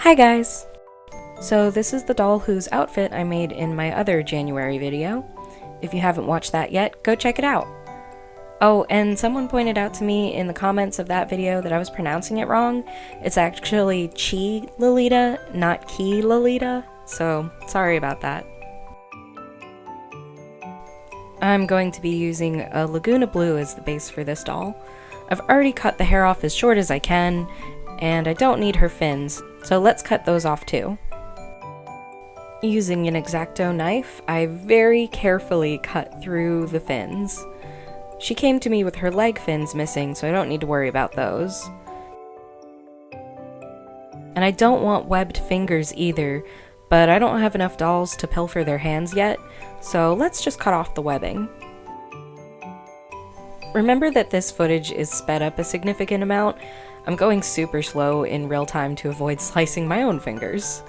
Hi guys! So this is the doll whose outfit I made in my other January video. If you haven't watched that yet, go check it out. Oh, and someone pointed out to me in the comments of that video that I was pronouncing it wrong. It's actually Chi Lolita, not Ki Lolita, so sorry about that. I'm going to be using a Laguna Blue as the base for this doll. I've already cut the hair off as short as I can, and I don't need her fins, so let's cut those off too. Using an X-Acto knife, I very carefully cut through the fins. She came to me with her leg fins missing, so I don't need to worry about those. And I don't want webbed fingers either, but I don't have enough dolls to pilfer their hands yet, so let's just cut off the webbing. Remember that this footage is sped up a significant amount. I'm going super slow in real time to avoid slicing my own fingers.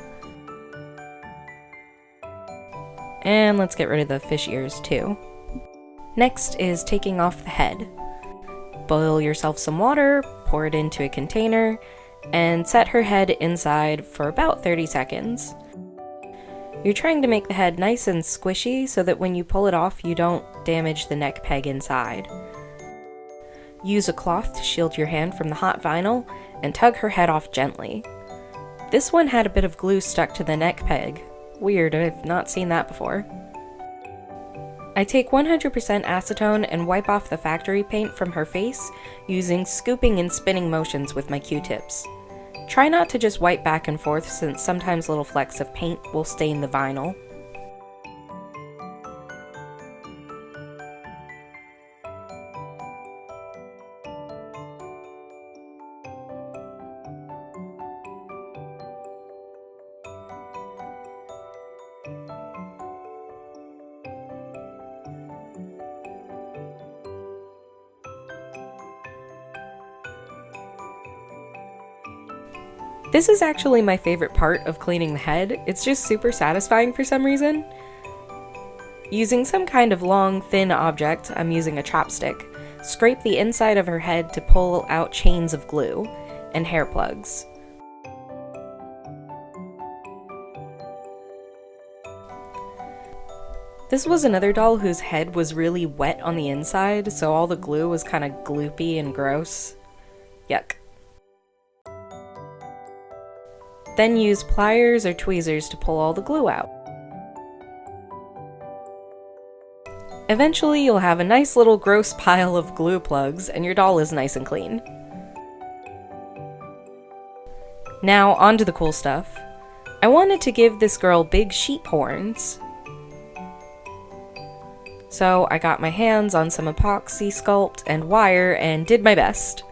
And let's get rid of the fish ears too. Next is taking off the head. Boil yourself some water, pour it into a container, and set her head inside for about 30 seconds. You're trying to make the head nice and squishy so that when you pull it off you don't damage the neck peg inside. Use a cloth to shield your hand from the hot vinyl and tug her head off gently. This one had a bit of glue stuck to the neck peg. Weird, I've not seen that before. I take 100% acetone and wipe off the factory paint from her face using scooping and spinning motions with my Q-tips. Try not to just wipe back and forth since sometimes little flecks of paint will stain the vinyl. This is actually my favorite part of cleaning the head. It's just super satisfying for some reason. Using some kind of long, thin object, I'm using a chopstick, scrape the inside of her head to pull out chains of glue and hair plugs. This was another doll whose head was really wet on the inside, so all the glue was kind of gloopy and gross. Yuck. Then use pliers or tweezers to pull all the glue out. Eventually you'll have a nice little gross pile of glue plugs and your doll is nice and clean. Now on to the cool stuff. I wanted to give this girl big sheep horns. So I got my hands on some epoxy sculpt and wire and did my best.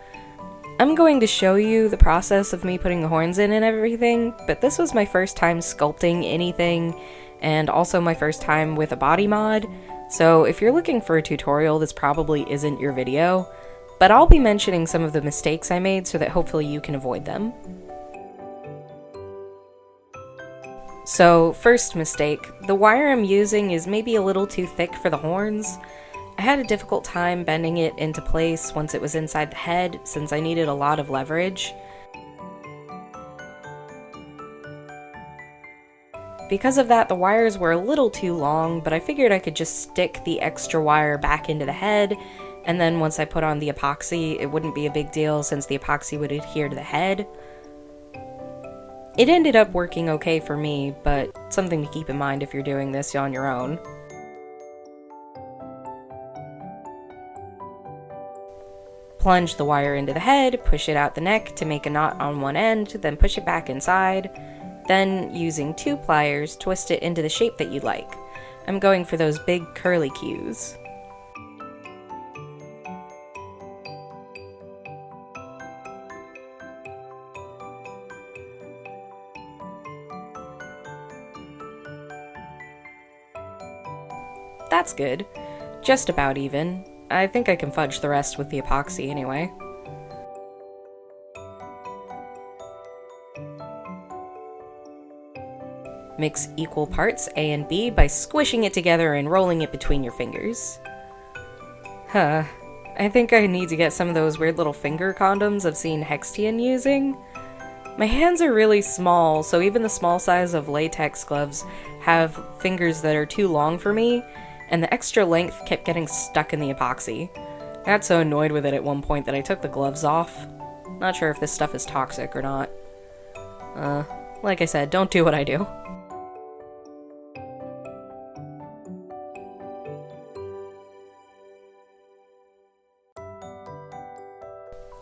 I'm going to show you the process of me putting the horns in and everything, but this was my first time sculpting anything, and also my first time with a body mod, so if you're looking for a tutorial, this probably isn't your video, but I'll be mentioning some of the mistakes I made so that hopefully you can avoid them. So, first mistake, the wire I'm using is maybe a little too thick for the horns. I had a difficult time bending it into place once it was inside the head, since I needed a lot of leverage. Because of that, the wires were a little too long, but I figured I could just stick the extra wire back into the head, and then once I put on the epoxy, it wouldn't be a big deal since the epoxy would adhere to the head. It ended up working okay for me, but something to keep in mind if you're doing this on your own. Plunge the wire into the head, push it out the neck to make a knot on one end, then push it back inside. Then, using two pliers, twist it into the shape that you'd like. I'm going for those big curly cues. That's good. Just about even. I think I can fudge the rest with the epoxy anyway. Mix equal parts A and B by squishing it together and rolling it between your fingers. I think I need to get some of those weird little finger condoms I've seen Hextian using. My hands are really small, so even the small size of latex gloves have fingers that are too long for me, and the extra length kept getting stuck in the epoxy. I got so annoyed with it at one point that I took the gloves off. Not sure if this stuff is toxic or not. Like I said, don't do what I do.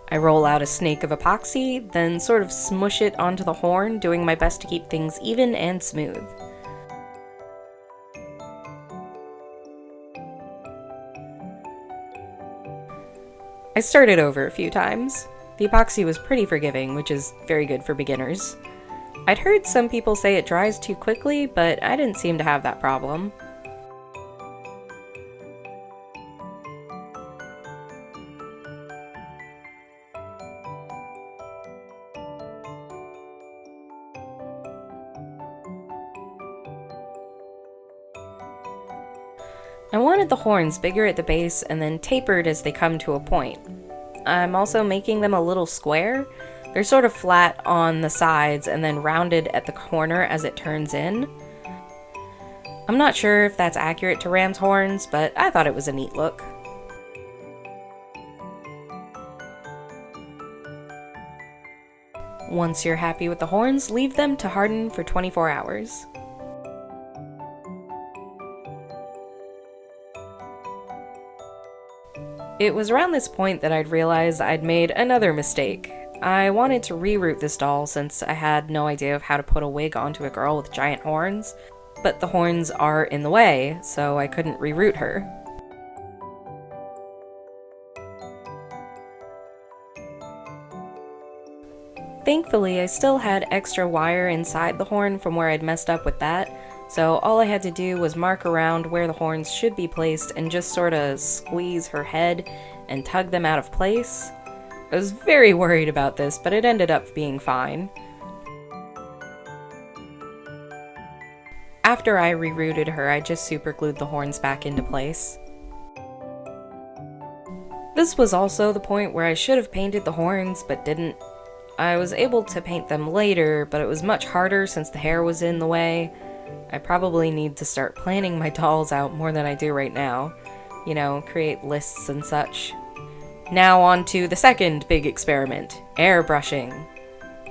I roll out a snake of epoxy, then sort of smush it onto the horn, doing my best to keep things even and smooth. I started over a few times. The epoxy was pretty forgiving, which is very good for beginners. I'd heard some people say it dries too quickly, but I didn't seem to have that problem. I wanted the horns bigger at the base and then tapered as they come to a point. I'm also making them a little square. They're sort of flat on the sides and then rounded at the corner as it turns in. I'm not sure if that's accurate to ram's horns, but I thought it was a neat look. Once you're happy with the horns, leave them to harden for 24 hours. It was around this point that I'd realized I'd made another mistake. I wanted to reroute this doll since I had no idea of how to put a wig onto a girl with giant horns, but the horns are in the way, so I couldn't reroute her. Thankfully, I still had extra wire inside the horn from where I'd messed up with that, so all I had to do was mark around where the horns should be placed and just sorta squeeze her head and tug them out of place. I was very worried about this, but it ended up being fine. After I rerouted her, I just superglued the horns back into place. This was also the point where I should have painted the horns, but didn't. I was able to paint them later, but it was much harder since the hair was in the way. I probably need to start planning my dolls out more than I do right now. You know, create lists and such. Now on to the second big experiment, airbrushing.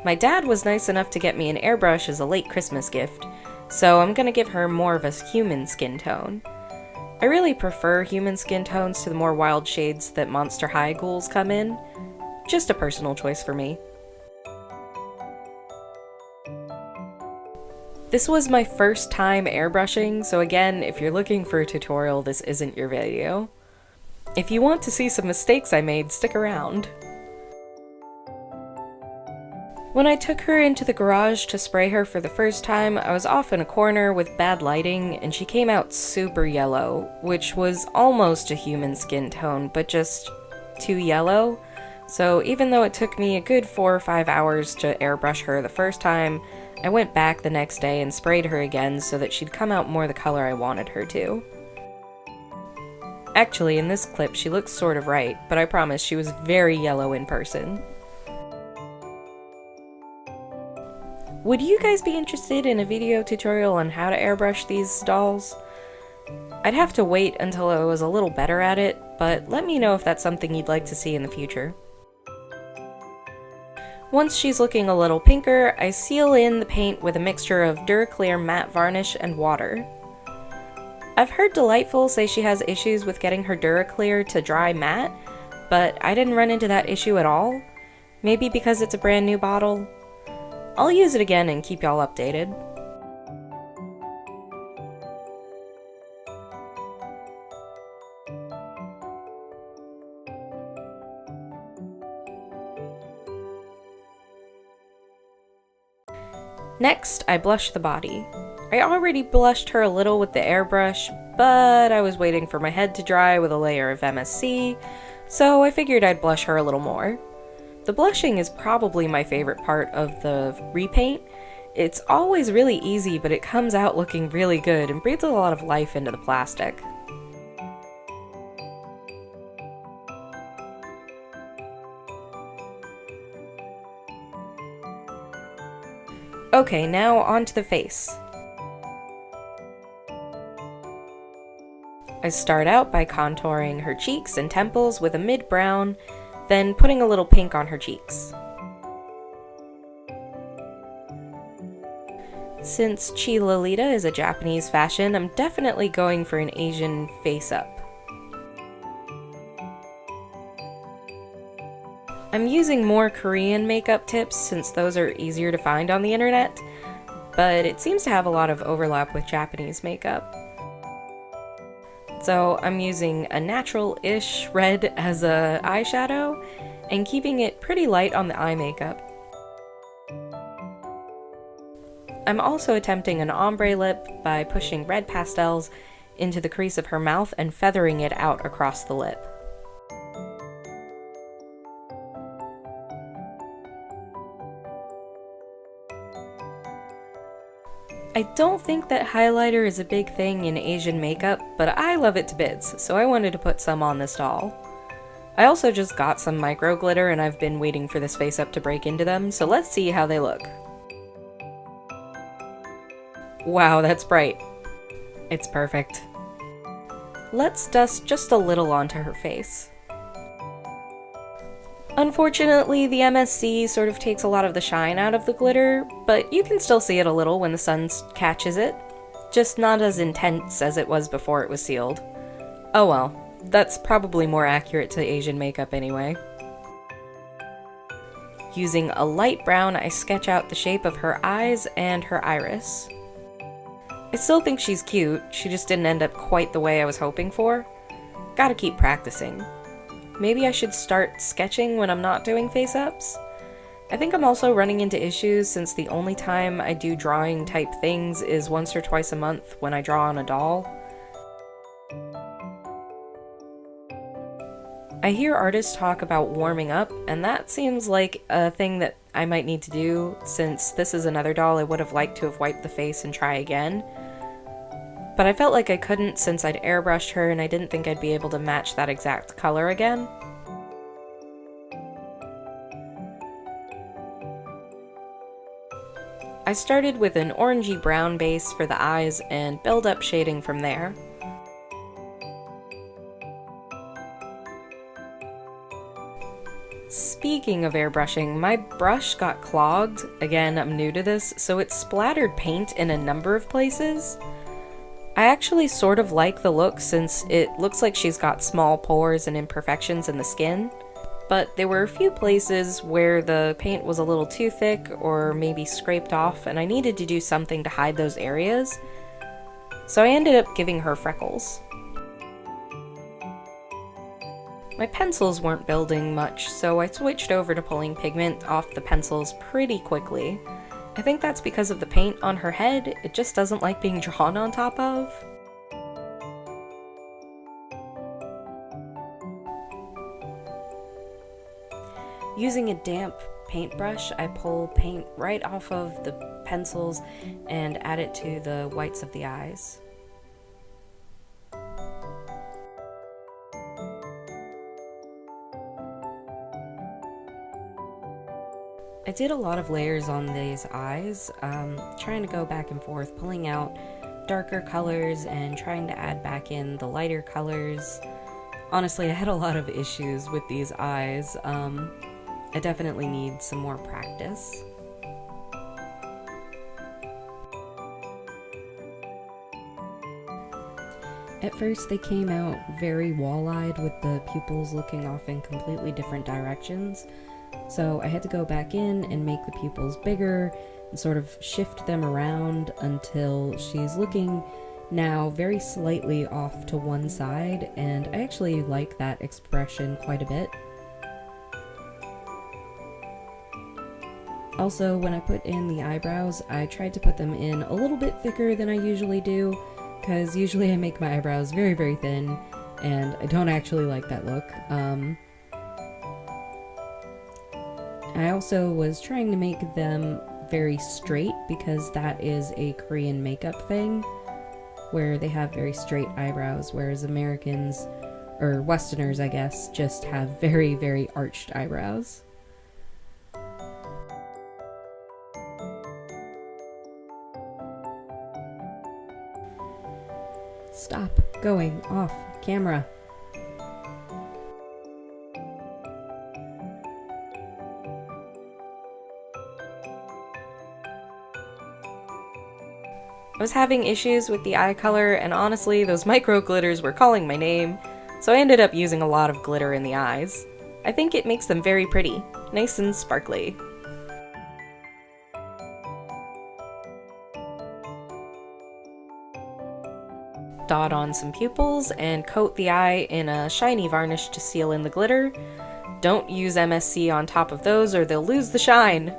My dad was nice enough to get me an airbrush as a late Christmas gift, so I'm gonna give her more of a human skin tone. I really prefer human skin tones to the more wild shades that Monster High ghouls come in. Just a personal choice for me. This was my first time airbrushing, so again, if you're looking for a tutorial, this isn't your video. If you want to see some mistakes I made, stick around. When I took her into the garage to spray her for the first time, I was off in a corner with bad lighting, and she came out super yellow, which was almost a human skin tone, but just too yellow. So even though it took me a good 4 or 5 hours to airbrush her the first time, I went back the next day and sprayed her again so that she'd come out more the color I wanted her to. Actually, in this clip she looks sort of right, but I promise she was very yellow in person. Would you guys be interested in a video tutorial on how to airbrush these dolls? I'd have to wait until I was a little better at it, but let me know if that's something you'd like to see in the future. Once she's looking a little pinker, I seal in the paint with a mixture of Duraclear matte varnish and water. I've heard Delightful say she has issues with getting her Duraclear to dry matte, but I didn't run into that issue at all. Maybe because it's a brand new bottle. I'll use it again and keep y'all updated. Next, I blush the body. I already blushed her a little with the airbrush, but I was waiting for my head to dry with a layer of MSC, so I figured I'd blush her a little more. The blushing is probably my favorite part of the repaint. It's always really easy, but it comes out looking really good and breathes a lot of life into the plastic. Okay, now onto the face. I start out by contouring her cheeks and temples with a mid-brown, then putting a little pink on her cheeks. Since Chi Lolita is a Japanese fashion, I'm definitely going for an Asian face-up. I'm using more Korean makeup tips since those are easier to find on the internet, but it seems to have a lot of overlap with Japanese makeup. So I'm using a natural-ish red as a eyeshadow and keeping it pretty light on the eye makeup. I'm also attempting an ombre lip by pushing red pastels into the crease of her mouth and feathering it out across the lip. I don't think that highlighter is a big thing in Asian makeup, but I love it to bits, so I wanted to put some on this doll. I also just got some micro glitter and I've been waiting for this face up to break into them, so let's see how they look. Wow, that's bright. It's perfect. Let's dust just a little onto her face. Unfortunately, the MSC sort of takes a lot of the shine out of the glitter, but you can still see it a little when the sun catches it. Just not as intense as it was before it was sealed. Oh well, that's probably more accurate to Asian makeup anyway. Using a light brown, I sketch out the shape of her eyes and her iris. I still think she's cute, she just didn't end up quite the way I was hoping for. Gotta keep practicing. Maybe I should start sketching when I'm not doing face-ups? I think I'm also running into issues since the only time I do drawing type things is once or twice a month when I draw on a doll. I hear artists talk about warming up, and that seems like a thing that I might need to do since this is another doll I would have liked to have wiped the face and try again. But I felt like I couldn't since I'd airbrushed her and I didn't think I'd be able to match that exact color again. I started with an orangey brown base for the eyes and build up shading from there. Speaking of airbrushing, my brush got clogged. Again, I'm new to this, so it splattered paint in a number of places. I actually sort of like the look since it looks like she's got small pores and imperfections in the skin, but there were a few places where the paint was a little too thick or maybe scraped off and I needed to do something to hide those areas, so I ended up giving her freckles. My pencils weren't building much, so I switched over to pulling pigment off the pencils pretty quickly. I think that's because of the paint on her head, it just doesn't like being drawn on top of. Using a damp paintbrush, I pull paint right off of the pencils and add it to the whites of the eyes. I did a lot of layers on these eyes, trying to go back and forth, pulling out darker colors and trying to add back in the lighter colors. Honestly, I had a lot of issues with these eyes. I definitely need some more practice. At first they came out very wall-eyed with the pupils looking off in completely different directions. So I had to go back in and make the pupils bigger and sort of shift them around until she's looking now very slightly off to one side, and I actually like that expression quite a bit. Also, when I put in the eyebrows, I tried to put them in a little bit thicker than I usually do, because usually I make my eyebrows very, very thin, and I don't actually like that look. I also was trying to make them very straight because that is a Korean makeup thing where they have very straight eyebrows, whereas Americans, or Westerners I guess, just have very, very arched eyebrows. Stop going off camera. I was having issues with the eye color, and honestly, those micro glitters were calling my name, so I ended up using a lot of glitter in the eyes. I think it makes them very pretty, nice and sparkly. Dot on some pupils and coat the eye in a shiny varnish to seal in the glitter. Don't use MSC on top of those or they'll lose the shine.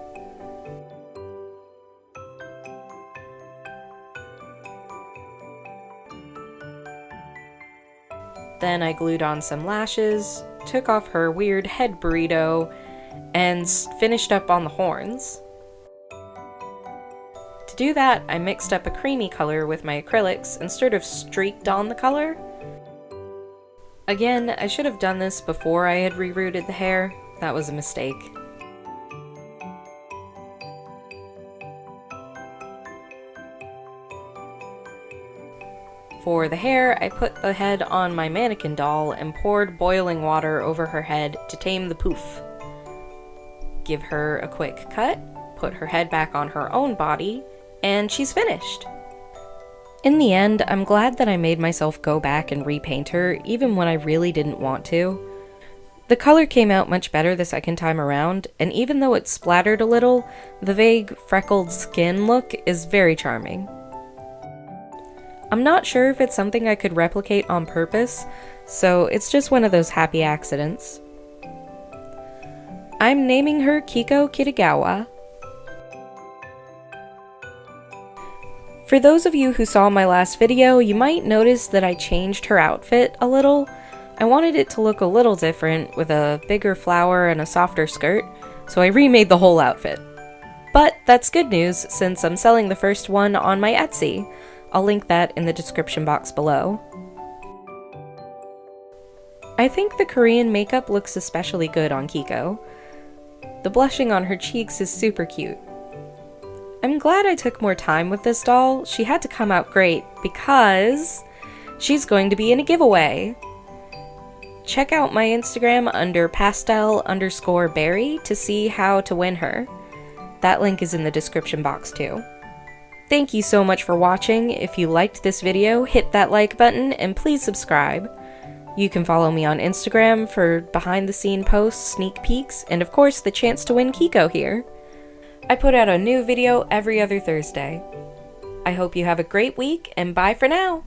Then I glued on some lashes, took off her weird head burrito, and finished up on the horns. To do that, I mixed up a creamy color with my acrylics and sort of streaked on the color. Again, I should have done this before I had rerouted the hair. That was a mistake. For the hair, I put the head on my mannequin doll and poured boiling water over her head to tame the poof. Give her a quick cut, put her head back on her own body, and she's finished. In the end, I'm glad that I made myself go back and repaint her, even when I really didn't want to. The color came out much better the second time around, and even though it splattered a little, the vague, freckled skin look is very charming. I'm not sure if it's something I could replicate on purpose, so it's just one of those happy accidents. I'm naming her Kiko Kitagawa. For those of you who saw my last video, you might notice that I changed her outfit a little. I wanted it to look a little different, with a bigger flower and a softer skirt, so I remade the whole outfit. But that's good news, since I'm selling the first one on my Etsy. I'll link that in the description box below. I think the Korean makeup looks especially good on Kiko. The blushing on her cheeks is super cute. I'm glad I took more time with this doll. She had to come out great because she's going to be in a giveaway. Check out my Instagram under pastel_Berrie to see how to win her. That link is in the description box too. Thank you so much for watching. If you liked this video, hit that like button and please subscribe. You can follow me on Instagram for behind-the-scene posts, sneak peeks, and of course the chance to win Kiko here. I put out a new video every other Thursday. I hope you have a great week, and bye for now!